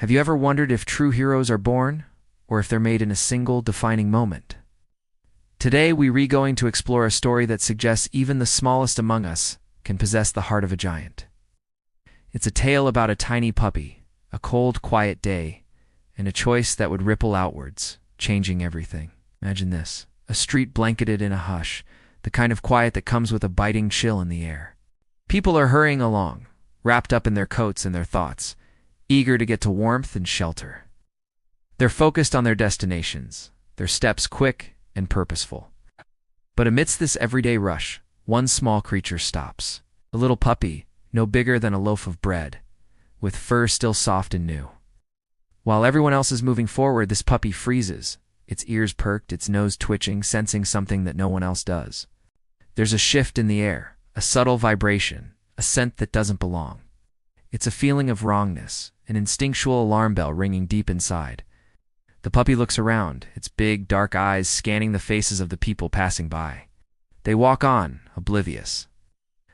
Have you ever wondered if true heroes are born, or if they're made in a single defining moment? Today we're going to explore a story that suggests even the smallest among us can possess the heart of a giant. It's a tale about a tiny puppy, a cold, quiet day, and a choice that would ripple outwards, changing everything. Imagine this: a street blanketed in a hush, the kind of quiet that comes with a biting chill in the air. People are hurrying along, wrapped up in their coats and their thoughts, eager to get to warmth and shelter. They're focused on their destinations, their steps quick and purposeful. But amidst this everyday rush, one small creature stops. A little puppy, no bigger than a loaf of bread, with fur still soft and new. While everyone else is moving forward, this puppy freezes, its ears perked, its nose twitching, sensing something that no one else does. There's a shift in the air, a subtle vibration, a scent that doesn't belong. It's a feeling of wrongness, an instinctual alarm bell ringing deep inside. The puppy looks around, its big, dark eyes scanning the faces of the people passing by. They walk on, oblivious.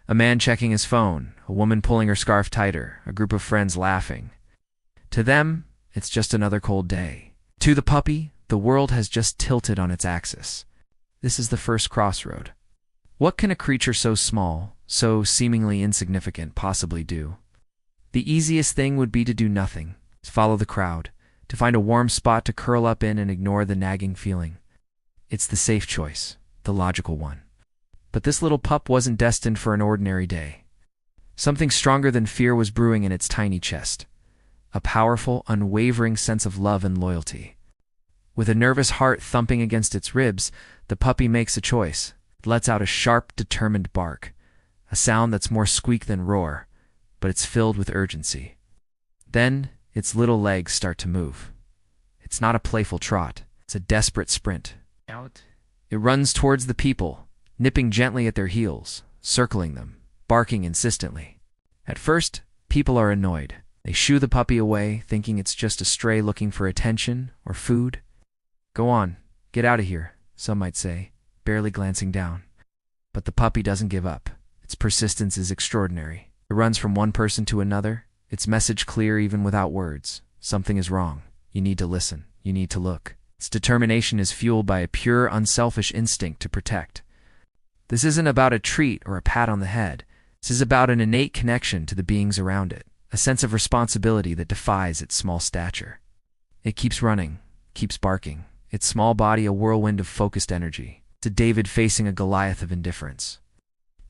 A man checking his phone, a woman pulling her scarf tighter, a group of friends laughing. To them, it's just another cold day. To the puppy, the world has just tilted on its axis. This is the first crossroad. What can a creature so small, so seemingly insignificant, possibly do? The easiest thing would be to do nothing, to follow the crowd, to find a warm spot to curl up in and ignore the nagging feeling. It's the safe choice, the logical one. But this little pup wasn't destined for an ordinary day. Something stronger than fear was brewing in its tiny chest. A powerful, unwavering sense of love and loyalty. With a nervous heart thumping against its ribs, the puppy makes a choice. It lets out a sharp, determined bark, a sound that's more squeak than roar, but it's filled with urgency. Then, its little legs start to move. It's not a playful trot, it's a desperate sprint. Out. It runs towards the people, nipping gently at their heels, circling them, barking insistently. At first, people are annoyed. They shoo the puppy away, thinking it's just a stray looking for attention or food. Go on, get out of here, some might say, barely glancing down. But the puppy doesn't give up. Its persistence is extraordinary. It runs from one person to another, its message clear even without words. Something is wrong. You need to listen. You need to look. Its determination is fueled by a pure, unselfish instinct to protect. This isn't about a treat or a pat on the head. This is about an innate connection to the beings around it, a sense of responsibility that defies its small stature. It keeps running, keeps barking, its small body a whirlwind of focused energy. It's a David facing a Goliath of indifference.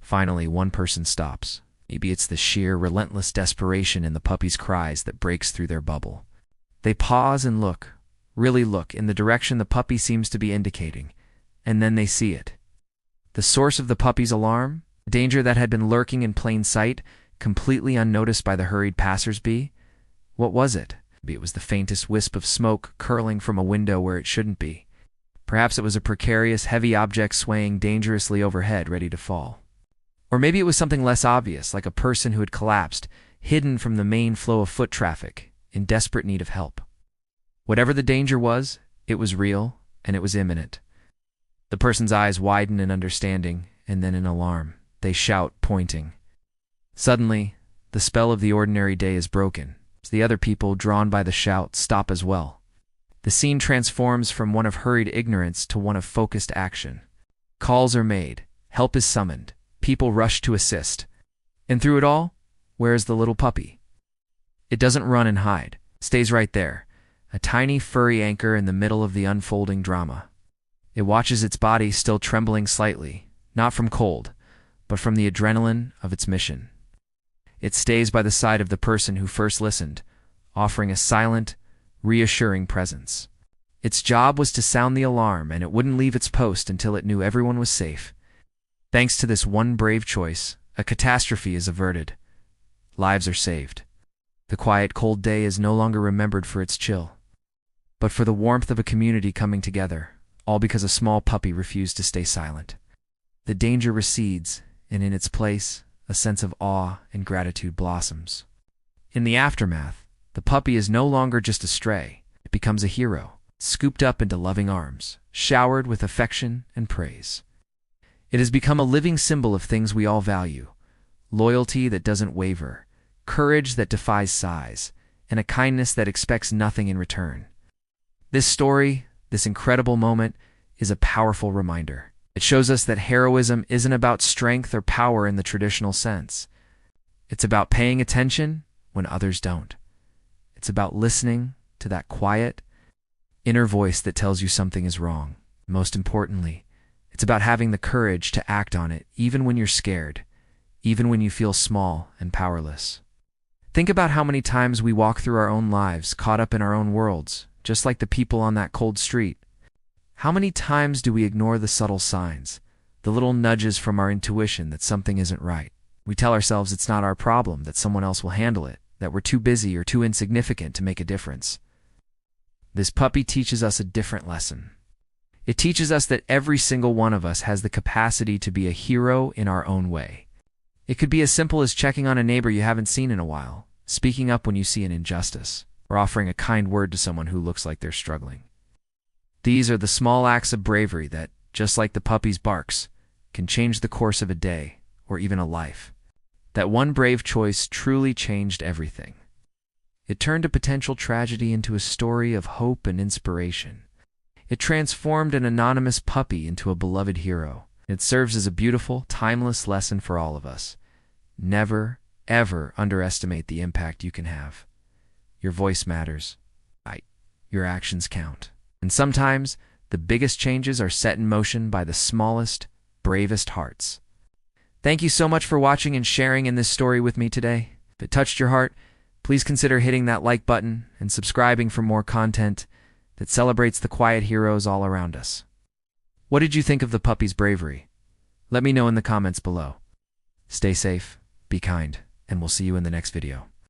Finally, one person stops. Maybe it's the sheer, relentless desperation in the puppy's cries that breaks through their bubble. They pause and look, really look, in the direction the puppy seems to be indicating, and then they see it. The source of the puppy's alarm, a danger that had been lurking in plain sight, completely unnoticed by the hurried passers-by. What was it? Maybe it was the faintest wisp of smoke curling from a window where it shouldn't be. Perhaps it was a precarious, heavy object swaying dangerously overhead, ready to fall. Or maybe it was something less obvious, like a person who had collapsed, hidden from the main flow of foot traffic, in desperate need of help. Whatever the danger was, it was real, and it was imminent. The person's eyes widen in understanding, and then in alarm. They shout, pointing. Suddenly, the spell of the ordinary day is broken. The other people, drawn by the shout, stop as well. The scene transforms from one of hurried ignorance to one of focused action. Calls are made. Help is summoned. People rush to assist. And through it all, where is the little puppy? It doesn't run and hide. It stays right there, a tiny furry anchor in the middle of the unfolding drama. It watches its body still trembling slightly, not from cold, but from the adrenaline of its mission. It stays by the side of the person who first listened, offering a silent, reassuring presence. Its job was to sound the alarm, and it wouldn't leave its post until it knew everyone was safe. Thanks to this one brave choice, a catastrophe is averted. Lives are saved. The quiet, cold day is no longer remembered for its chill, but for the warmth of a community coming together, all because a small puppy refused to stay silent. The danger recedes, and in its place, a sense of awe and gratitude blossoms. In the aftermath, the puppy is no longer just a stray. It becomes a hero, scooped up into loving arms, showered with affection and praise. It has become a living symbol of things we all value: loyalty that doesn't waver, courage that defies size, and a kindness that expects nothing in return. This story, this incredible moment, is a powerful reminder. It shows us that heroism isn't about strength or power in the traditional sense. It's about paying attention when others don't. It's about listening to that quiet, inner voice that tells you something is wrong. Most importantly, it's about having the courage to act on it even when you're scared, even when you feel small and powerless. Think about how many times we walk through our own lives, caught up in our own worlds, just like the people on that cold street. How many times do we ignore the subtle signs, the little nudges from our intuition that something isn't right? We tell ourselves it's not our problem, that someone else will handle it, that we're too busy or too insignificant to make a difference. This puppy teaches us a different lesson. It teaches us that every single one of us has the capacity to be a hero in our own way. It could be as simple as checking on a neighbor you haven't seen in a while, speaking up when you see an injustice, or offering a kind word to someone who looks like they're struggling. These are the small acts of bravery that, just like the puppy's barks, can change the course of a day or even a life. That one brave choice truly changed everything. It turned a potential tragedy into a story of hope and inspiration. It transformed an anonymous puppy into a beloved hero. It serves as a beautiful, timeless lesson for all of us. Never, ever underestimate the impact you can have. Your voice matters. Your actions count. And sometimes, the biggest changes are set in motion by the smallest, bravest hearts. Thank you so much for watching and sharing in this story with me today. If it touched your heart, please consider hitting that like button and subscribing for more content that celebrates the quiet heroes all around us. What did you think of the puppy's bravery? Let me know in the comments below. Stay safe, be kind, and we'll see you in the next video.